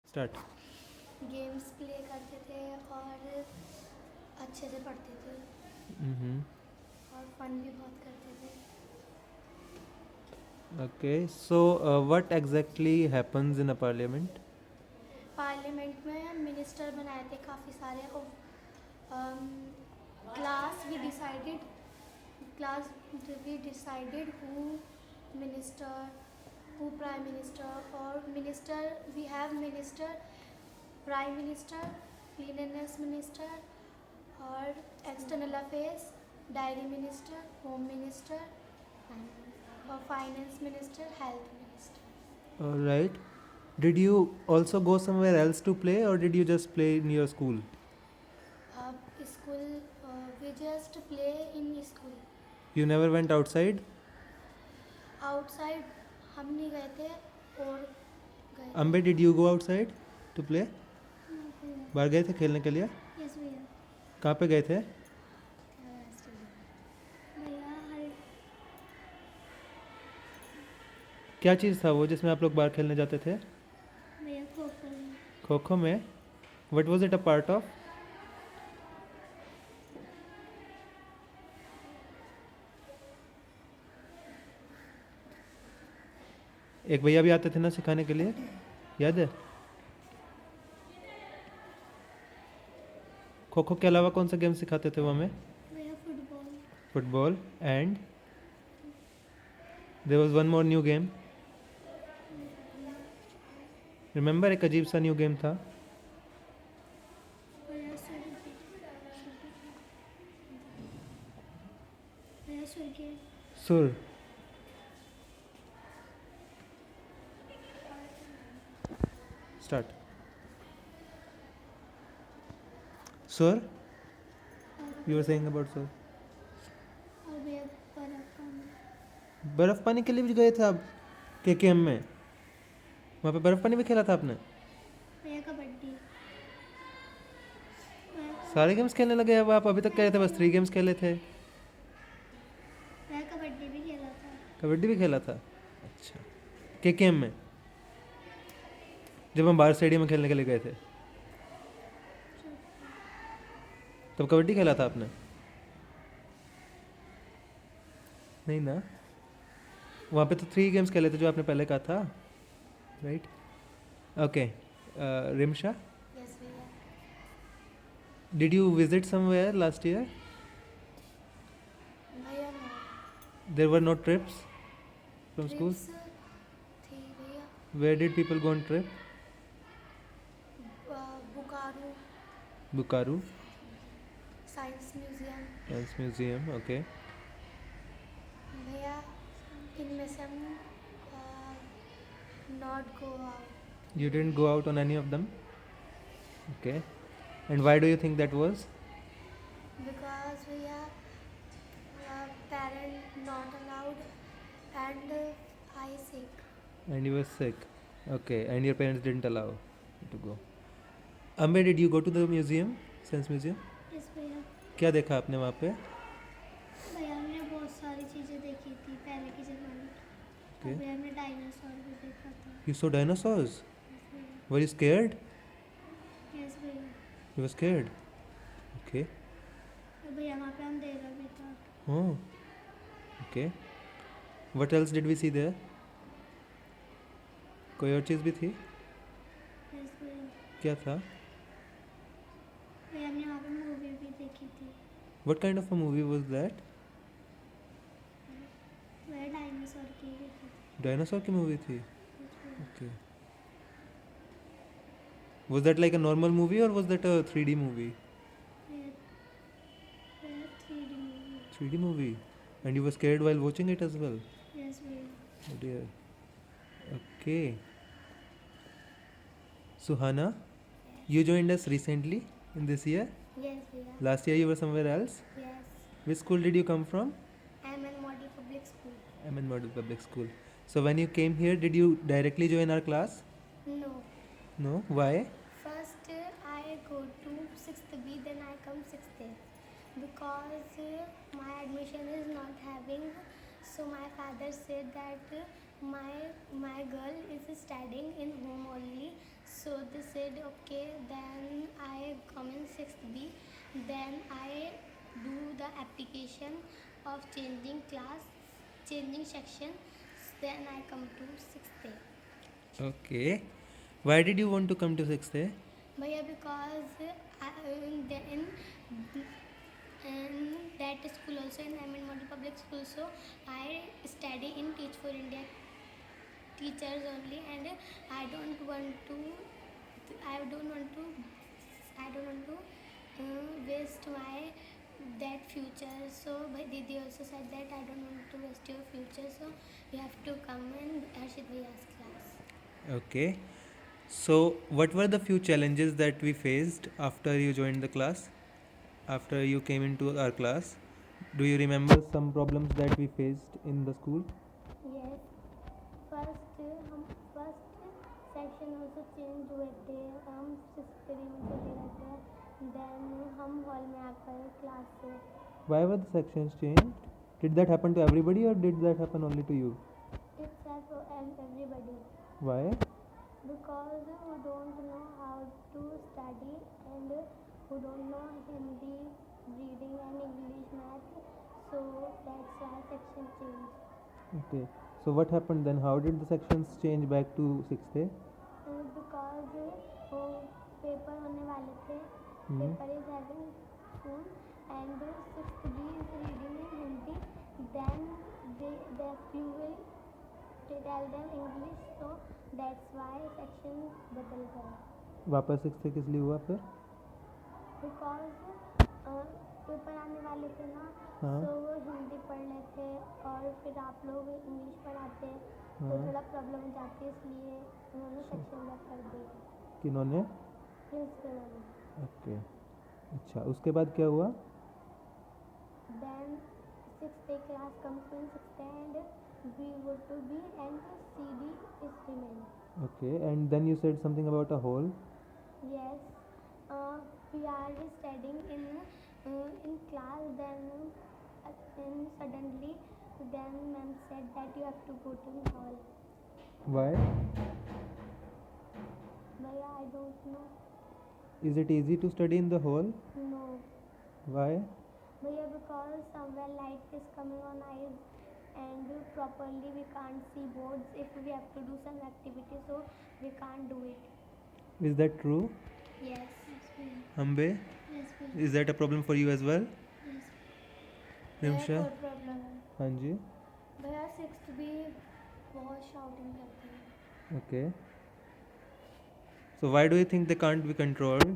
Start. Games play करते थे और अच्छे से पढ़ते थे और फन भी बहुत करते थे। Okay, so what exactly happens in a parliament? Parliament में मिनिस्टर बनाए थे काफ़ी सारे और class we decided who minister who prime minister और minister we have minister prime minister cleanness minister और external affairs diary minister home minister और finance minister health minister. Alright. Did you also go somewhere else to play, or did you just play in your school? अब school we just play in school. You never went outside? Outside हम नहीं गए थे और गए थे। Ambe, did you go outside to play? बाहर गए थे खेलने के लिए? यस भैया। कहाँ पे गए थे? भैया क्या चीज़ था वो जिसमें आप लोग बाहर खेलने जाते थे? भैया खो खो। खो खो में? What was it a part of? एक भैया भी आते थे ना सिखाने के लिए, याद है? खो खो के अलावा कौन सा गेम सिखाते थे वो हमें? भैया football. Football and there was one more new game. Remember, एक अजीब सा न्यू गेम था। भैया सुर। सुर। स्टार्ट। सुर, यू वर सेइंग अबाउट सुर। और भैया बर्फ पानी के लिए भी गए थे आप केकेएम में? वहाँ पे बर्फ पानी भी खेला था आपने? भैया कबड्डी। सारे गेम्स खेलने लगे अब आप? अभी तक कह रहे थे बस 3 गेम्स खेले थे। भैया कबड्डी भी खेला था। कबड्डी भी खेला था? अच्छा, केकेएम में जब हम बाहर स्टेडियम में खेलने के लिए गए थे तब कबड्डी खेला था आपने? नहीं ना, वहाँ पे तो 3 गेम्स खेले थे जो आपने पहले कहा था, राइट? ओके, रिमशा, यस भैया। Did you visit somewhere last year? भैया no। There were no trips from school? Trips थी भैया। Where did people go on trip? Bokaro Bokaro science museum. Science museum, okay. भैया इनमें से हम not go out You didn't go out on any of them? Okay. And why do you think that was? Because भैया parent not allowed and I sick. And you were sick. Okay. And your parents didn't allow you to go. Ambe, did you go to the museum? Science museum? Yes भैया। क्या देखा आपने वहाँ पे? भैया हमने बहुत सारी चीज़ें देखी थी पहले के ज़माने की। Okay. भैया हमने डायनासोर भी देखा था। You saw dinosaurs? यस भैया। Were you scared? यस भैया। You were scared. Okay. और भैया वहाँ पे अंधेरा भी था। Oh. Okay. What else did we see there? कोई और चीज़ भी थी? यस भैया। क्या था? भैया हमने वहाँ पे मूवी भी देखी थी। What kind of a movie was that? भैया डायनासोर की देखी थी। Dinosaur की movie थी? यस भैया। Okay. Was that like a normal movie or was that a 3D movie? भैया 3D movie. 3D movie? And you were scared while watching it as well? Yes भैया। Oh dear. Okay. Suhana, you joined us recently in this year? Yes भैया। Last year you were somewhere else? Yes. Which school did you come from? MN model public school. MN Model Public School. So when you came here, did you directly join our class? No. No? Why? First, I go to 6th B, then I come 6th A. Because my admission is not having, so my father said that my girl is studying in home only, so So they said, okay, then I come in 6th B. Then I do the application of changing class, changing section. Then I come to 6th A. Okay. Why did you want to come to 6th A? Bhaiya, because in that school also, in Ahmed Model Public School, so I study in Teach for India teachers only, and I don't want to I don't want to I don't want to waste my that future. So but Didi also said that I don't want to waste your future, so you have to come in Harshit Bhaiya's class. Okay. So, what were the few challenges that we faced after you joined the class? After you came into our class? Do you remember some problems that we faced in the school? Yes, हम first section also change हुए थे, हम 6th में चले गए थे, then हम hall में आकर क्लास से. Why were the sections changed? Did that happen to everybody or did that happen only to you? It's for everybody, Why? because who don't know how to study and who don't know Hindi, reading and English, math, so that's why section changed. Okay. So, what happened then? How did the sections change back to 6th A? Because वो paper होने वाले थे, Hmm. paper is having soon, and 6th B is reading in Hindi, then you will tell them English, so that's why section बदल गया. वापस 6th A किस लिए हुआ फिर? Because पेपर आने वाले थे ना, हाँ. तो वो हिंदी पढ़ लेते और फिर आप लोग इंग्लिश पढ़ाते, तो हाँ. थोड़ा प्रॉब्लम हो जाती है, इसलिए उन्होंने सेक्शन अलग कर दी. किन्होंने? प्रिंसिपल ने. ओके. अच्छा, उसके बाद क्या हुआ? Then 6th A class comes in 6th A, and we go to B and CD is remain. Okay, and then you said something about a hole. Yes, we are studying in class, then suddenly then ma'am said that you have to go to hall. Why? Bhaiya, I don't know. Is it easy to study in the hole? No. Why? Bhaiya, because somewhere light is coming on eyes and properly we can't see boards if we have to do some activity, so we can't do it. Is that true? Yes. Ambe? Yes. Is that a problem for you as well? Yes. Nimsha? Problem है हाँ जी. भैया. 6th भी बहुत shouting करते हैं. Okay. So why do you think they can't be controlled?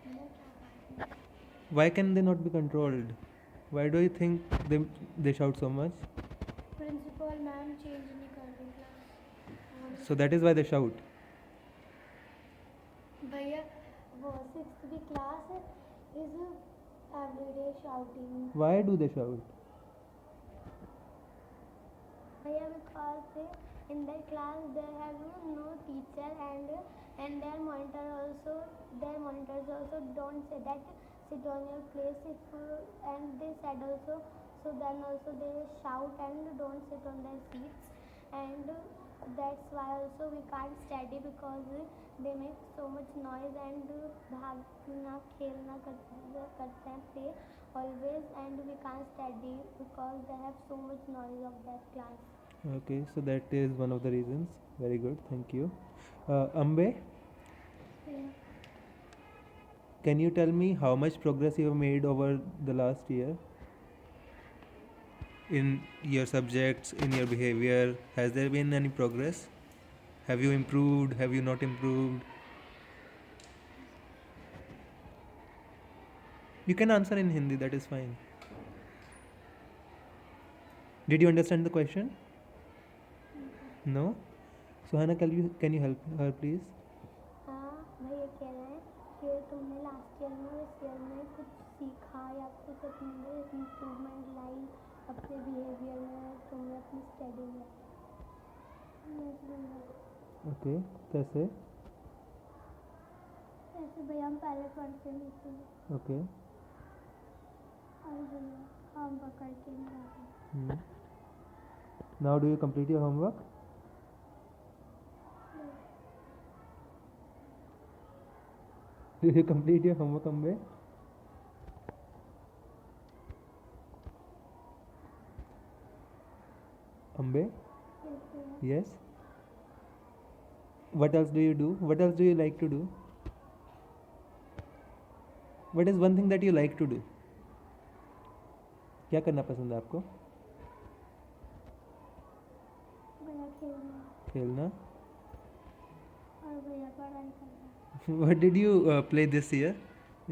भैया क्या बात है? Why can they not be controlled? Why do you think they shout so much? Principal ma'am change नहीं कर रही class. So that is why they shout. भैया वो 6th भी class is everyday shouting. Why do they shout? भैया because in that class there have no teacher, and their monitors also don't say that sit on your place, if and they said also, so then also they shout and don't sit on their seats, and that's why also we can't study because they make so much noise, and भागना खेलना करते हैं play always, and we can't study because they have so much noise of that class. Okay, so that is one of the reasons. Very good, thank you. Ambe, Yeah. can you tell me how much progress you have made over the last year? In your subjects, in your behavior, has there been any progress? Have you improved? Have you not improved? You can answer in Hindi, that is fine. Did you understand the question? No? Suhana, can you help her please? हाँ भैया कह रहे हैं कि तुमने last year में इस year में कुछ सीखा या कुछ अपने इम्प्रूवमेंट लाई अपने बिहेवियर में, तुमने अपनी स्टडी में. Okay, कैसे? ऐसे भैया हम पहले पढ़ते नहीं थे Okay. और भैया हम पकड़ के नहीं आते. Now do you complete your homework? Did you complete your homework, Ambe? Ambe? Yes, Bhaiya. Yes. What else do you do? What else do you like to do? What is one thing that you like to do? क्या करना पसंद है आपको? भैया खेलना खेलना. और भैया पढ़ाई करना. What did you play this year?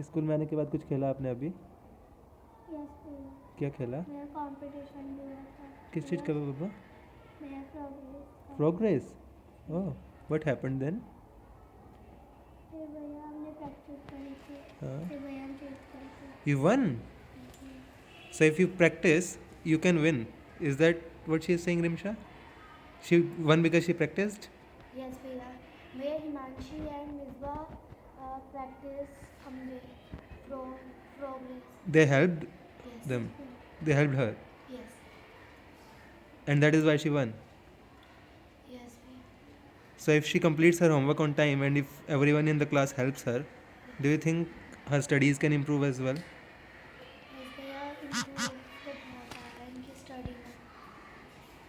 School में आने के बाद कुछ खेला आपने अभी? यस भैया. क्या खेला? मेरा कंपटीशन भी हुआ था. किस चीज़ का पापा? मेरा progress. Progress. Oh, what happened then? फिर भैया हमने प्रैक्टिस करी थी. हाँ. फिर भैया हम जीत गए थे. You won. So if you practice, you can win. Is that what she is saying, Rimsha? She won because she practiced? Yes भैया. भैया हिमांशी एंड मिसबा प्रैक्टिस हमने progress. They helped yes. them. They helped her. Yes. And that is why she won. Yes भैया. So if she completes her homework on time and if everyone in the class helps her, do you think her studies can improve as well? Yes भैया. इनको तो बहुत आ रहा है इनकी study में.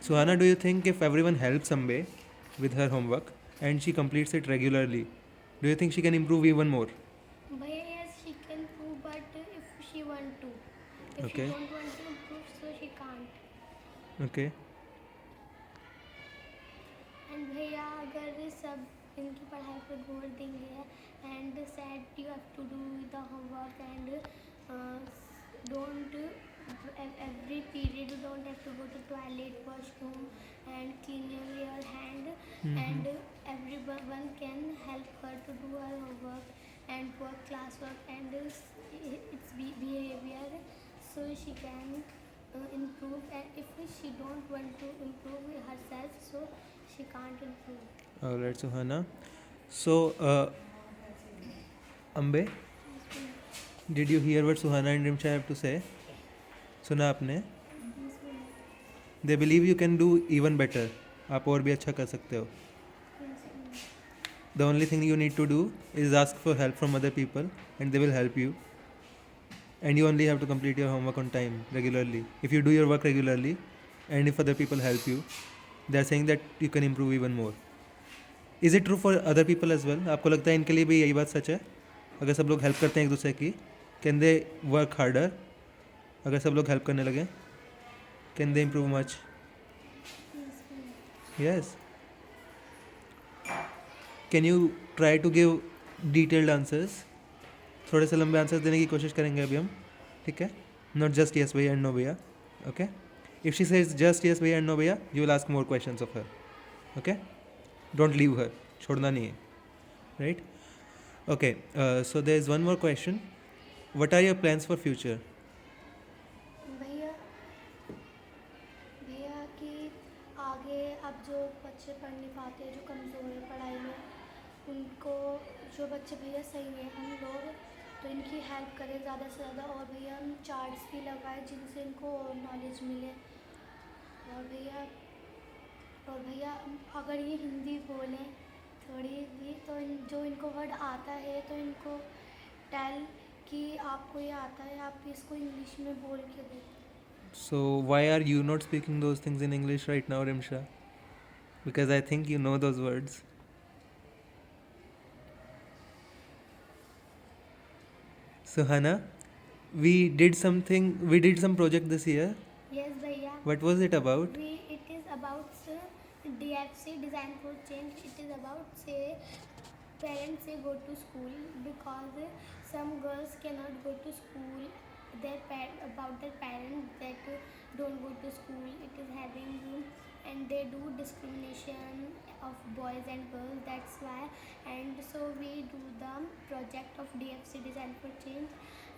Suhana, do you think if everyone helps Ambe with her homework and she completes it regularly, do you think she can improve even more? Bhaiya, yes, she can prove, but if she want to. If Okay. she don't want to improve, so she can't. Okay. And भैया अगर सब इनकी पढ़ाई पर गौर देंगे and said you have to do the homework and don't every period you don't have to go to toilet, washroom and clean your hand. And everyone can help her to do her homework and work classwork and its behavior, so she can improve. And if she don't want to improve herself, so she can't improve. All right, Suhana. So, Ambe, did you hear what Suhana and Rimsha have to say? सुना आपने? They believe you can do even better. आप और भी अच्छा कर सकते हो. The only thing you need to do is ask for help from other people and they will help you. And you only have to complete your homework on time regularly. If you do your work regularly and if other people help you, they are saying that you can improve even more. Is it true for other people as well? आपको लगता है इनके लिए भी यही बात सच है? अगर सब लोग हेल्प करते हैं एक दूसरे की, can they work harder? अगर सब लोग हेल्प करने लगे, can they improve much? Yes. Can you try to give detailed answers? थोड़े से लंबे आंसर्स देने की कोशिश करेंगे अभी हम, ठीक है? Not just yes भैया and no भैया, okay? If she says just yes भैया and no भैया, you will ask more questions of her, okay? Don't leave her, छोड़ना नहीं है, right? Okay, so there is one more question. What are your plans for future? भैया भैया कि आगे अब जो बच्चे पढ़ नहीं पाते, जो कमज़ोर है पढ़ाई में, उनको जो बच्चे भैया सही हैं हम लोग तो इनकी हेल्प करें ज़्यादा से ज़्यादा. और भैया हम चार्ट्स भी लगाएं जिनसे इनको नॉलेज मिले. और भैया अगर ये हिंदी बोलें थोड़ी भी तो जो इनको वर्ड आता है तो इनको टेल कि आपको ये आता है, आप इसको इंग्लिश में बोल के दें. So why are you not speaking those things in English right now, Rimsha? Because I think you know those words. Suhana, we did some project this year. Yes भैया. What was it about? It is about DFC, Design for Change. It is about parents say go to school because some girls cannot go to school. About their parents that don't go to school. It is having and they do discrimination of boys and girls. That's why. And so we do the project of DFC, Design for Change,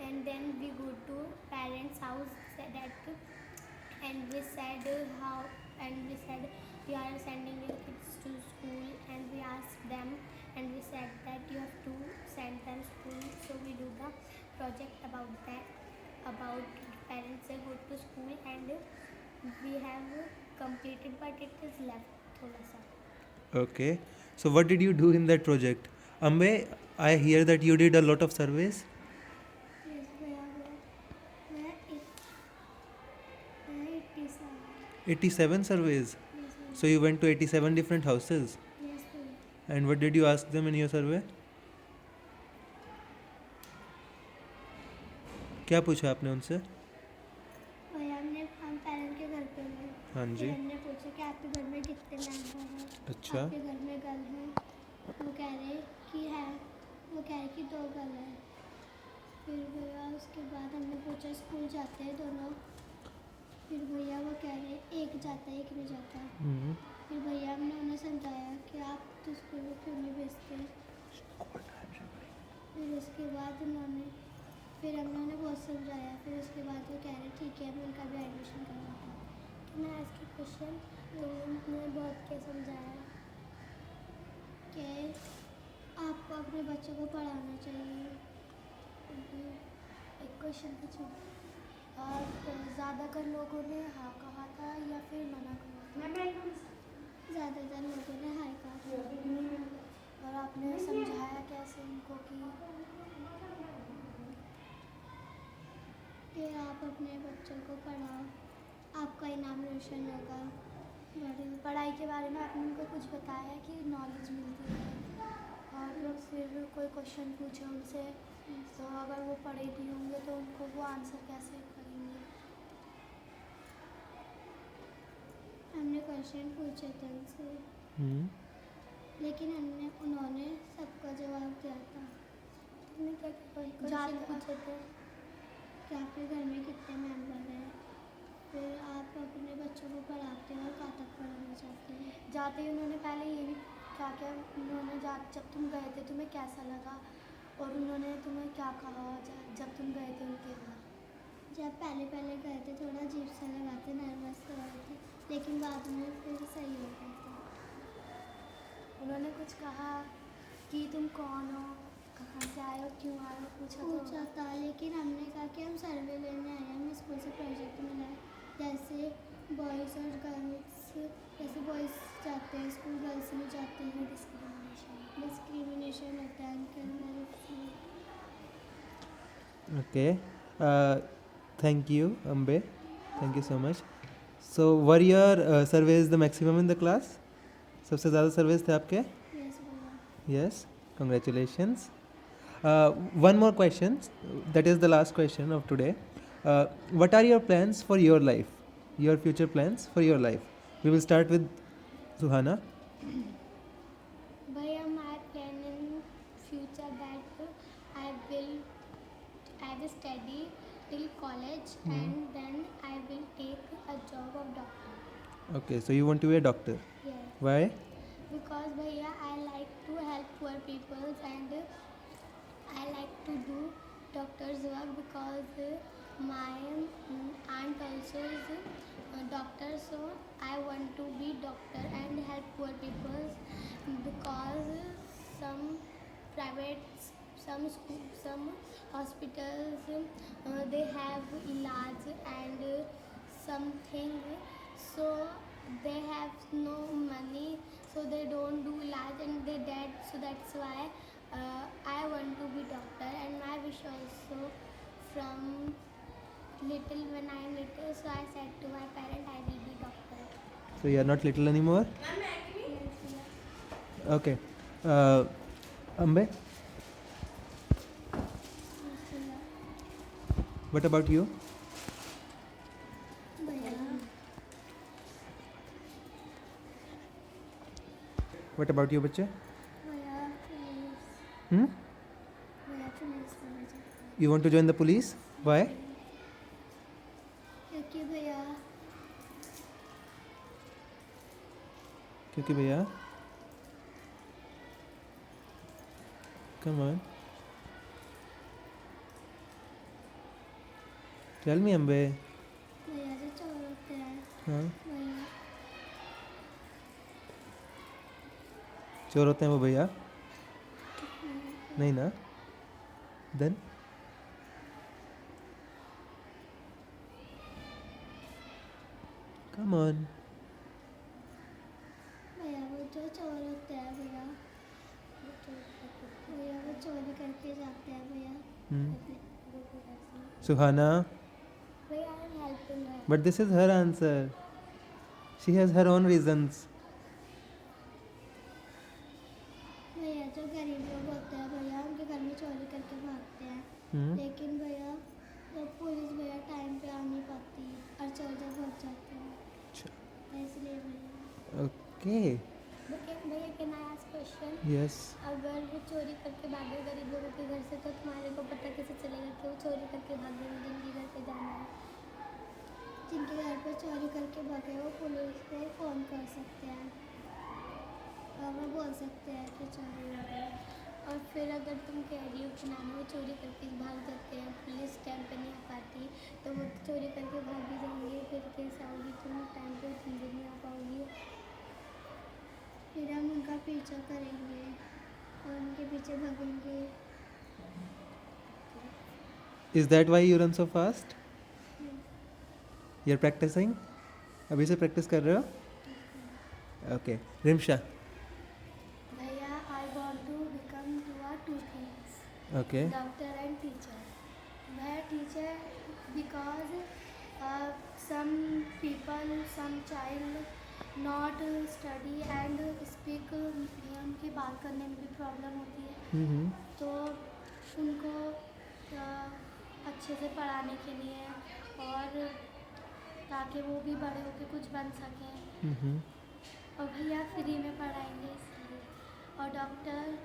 and then we go to parents' house and we said we are sending your kids to school, and we asked them and we said that you have to send them school. So we do the project about that, about parents say go to school, and we have completed but it is left thoda sa. Okay. So what did you do in that project? Ambe, I hear that you did a lot of surveys. Yes, भैया मैं 87. 87 surveys. Yes, भैया. So you went to 87 different houses. Yes, भैया. And what did you ask them in your survey? क्या पूछा आपने उनसे? भैया हम पेरेंट के घर पे गए. हाँ जी. फिर हमने पूछा कि आपके घर में कितने मेंबर हैं. अच्छा. आपके घर में गर्ल हैं. वो कह रहे कि है. वो कह रहे कि 2 गर्ल हैं. फिर भैया उसके बाद हमने पूछा स्कूल जाते हैं दोनों. फिर भैया वो कह रहे एक जाता है एक नहीं जाता. फिर भैया हमने उन्हें समझाया कि आप तो स्कूल में क्यों नहीं भेजते. फिर उसके बाद फिर हमने उन्हें बहुत समझाया. फिर उसके बाद वो कह रहे ठीक है मैं उनका भी एडमिशन करवाता हूँ. तो मैं आज के क्वेश्चन उन्होंने बहुत के समझाया कि आपको अपने बच्चों को पढ़ाना चाहिए. एक क्वेश्चन पूछूं. ज़्यादातर लोगों ने हाँ कहा था या फिर मना कहा? ज़्यादातर लोगों ने हाँ कहा था. और आपने समझाया कैसे उनको कि आप अपने बच्चों को पढ़ाओ, आपका इनाम रोशन होगा. पढ़ाई के बारे में आपने उनको कुछ बताया कि नॉलेज मिलती है. और फिर कोई क्वेश्चन पूछे उनसे तो अगर वो पढ़े भी होंगे तो उनको वो आंसर कैसे करेंगे. हमने क्वेश्चन पूछे थे उनसे. लेकिन उन्होंने सबका जवाब दिया था. हमने क्या क्वेश्चन पूछे थे कि आपके घर में कितने मेंबर हैं. फिर आप अपने बच्चों को पढ़ाते हो और कहाँ तक पढ़ाना चाहते हैं. जाते ही उन्होंने पहले ये भी क्या उन्होंने जब तुम गए थे तुम्हें कैसा लगा और उन्होंने तुम्हें क्या कहा जब तुम गए थे उनके घर. जब पहले गए थे थोड़ा अजीब सा लगा था, नर्वस हो रहे थे. लेकिन बाद में फिर सही हो गया था. उन्होंने कुछ कहा कि तुम कौन हो, कहाँ से आए हो, क्यों आए हो, पूछा था. लेकिन हमने कहा कि हम सर्वे लेने आए हैं. हमें स्कूल से प्रोजेक्ट मिला है. जैसे बॉयज़ और गर्ल्स, जैसे बॉयज़ जाते हैं स्कूल, गर्ल्स नहीं जाते हैं. डिस्क्रिमिनेशन होता है उनके अंदर. Okay. Thank you, Ambe. Thank you so much. So, were your surveys the maximum in the class? सबसे ज़्यादा surveys थे आपके? Yes, भैया. Yes. Congratulations. One more question. That is the last question of today. What are your plans for your life? Your future plans for your life? We will start with Suhana. भैया my plan in future that I will study till college and then I will take a job of doctor. Okay, so you want to be a doctor. Yes. Why? Because bhaiya I like to help poor people and I like to do doctor's work because my aunt also is a doctor, so I want to be doctor and help poor people because some private some hospitals they have ilaj and something, so they have no money, so they don't do ilaj and they dead. So that's why I want to be doctor and my wish also from little, when I am little, so I said to my parent I will be doctor. So you are not little anymore? Yes, Okay. Ambe, what about you? भैया. What about you, बच्चे? भैया police. भैया police बनना चाहता हूँ. You want to join the police? Why? क्योंकि भैया क्योंकि भैया. Come on. Tell me, Ambe. भैया जो चोर होते हैं हाँ. भैया चोर होते हैं वो भैया? नहीं ना? Then? Come on. भैया वो जो चोर होते हैं भैया वो चोर करके जाते हैं भैया Hmm. अपने घर से। Suhana, भैया I am helping her. but this is her answer. She has her own reasons. भैया जो गरीब लोग होते हैं भैया उनके घर में चोरी करके भागते हैं, Hmm. लेकिन भैया जब पुलिस भैया टाइम पे आ नहीं पाती और चोर जब भाग जाते हैं इसलिए भैया। Okay. भैया can I ask question? Yes. अगर वो चोरी करके भागे गरीब लोगों के घर से तो तुम्हारे को पता कैसे चलेगा कि वो चोरी करके भागे जिनके घर पे जाना है? जिनके घर पे चोरी करके भागे वो पुलिस को फ़ोन कर सकते हैं और वो बोल सकते हैं कि चोरी हो गई। और फिर अगर तुम कह रही हो कि नानी वो चोरी करके भाग जाते हैं, पुलिस टाइम पे नहीं आ पाती, तो वो चोरी करके भाग भी जाएंगे, फिर कैसे आओगी तुम टाइम पे जल्दी नहीं आ पाओगी? फिर हम उनका पीछा करेंगे और उनके पीछे भागेंगे। Is that why you run so fast? You're practicing? अभी से practice कर रहे हो? Okay. Rimsha. भैया I want to become two things, Okay. Doctor and teacher. भैया teacher because some people, some child not study and speak, उनकी बात करने में भी प्रॉब्लम होती है, Mm-hmm. तो उनको अच्छे से पढ़ाने के लिए और ताकि वो भी बड़े होकर कुछ बन सकें, Mm-hmm. और भैया फ्री में पढ़ाएंगे इसलिए। और डॉक्टर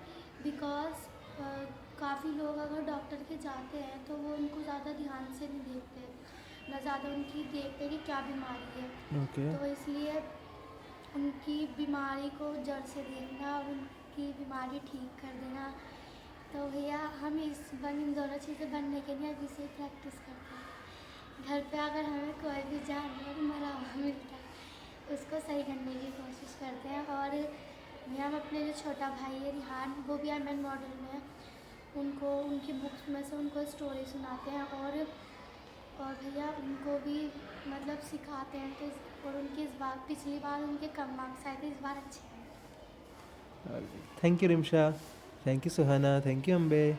बिकॉज काफ़ी लोग अगर डॉक्टर के जाते हैं तो वो उनको ज़्यादा ध्यान से नहीं देखते, ना ज़्यादा उनकी देखते कि क्या बीमारी है, Okay. तो इसलिए उनकी बीमारी को जड़ से देखना और उनकी बीमारी ठीक कर देना। तो भैया हम इन दोनों चीज़ें बनने के लिए अभी से प्रैक्टिस करते हैं। घर पे अगर हमें कोई भी जानवर मरा हुआ मिलता है उसको सही करने की कोशिश करते हैं। और भैया हम अपने जो छोटा भाई है रिहान, वो भी एमएन मॉडल में है, उनको उनकी बुक्स में से उनको स्टोरी सुनाते हैं और भैया उनको भी मतलब सिखाते हैं। तो और उनकी इस बार पिछली बार उनके कम मार्क्स आए थे, इस बार अच्छे आए। Thank you, Rimsha. Thank you, Suhana. Thank you, Ambe.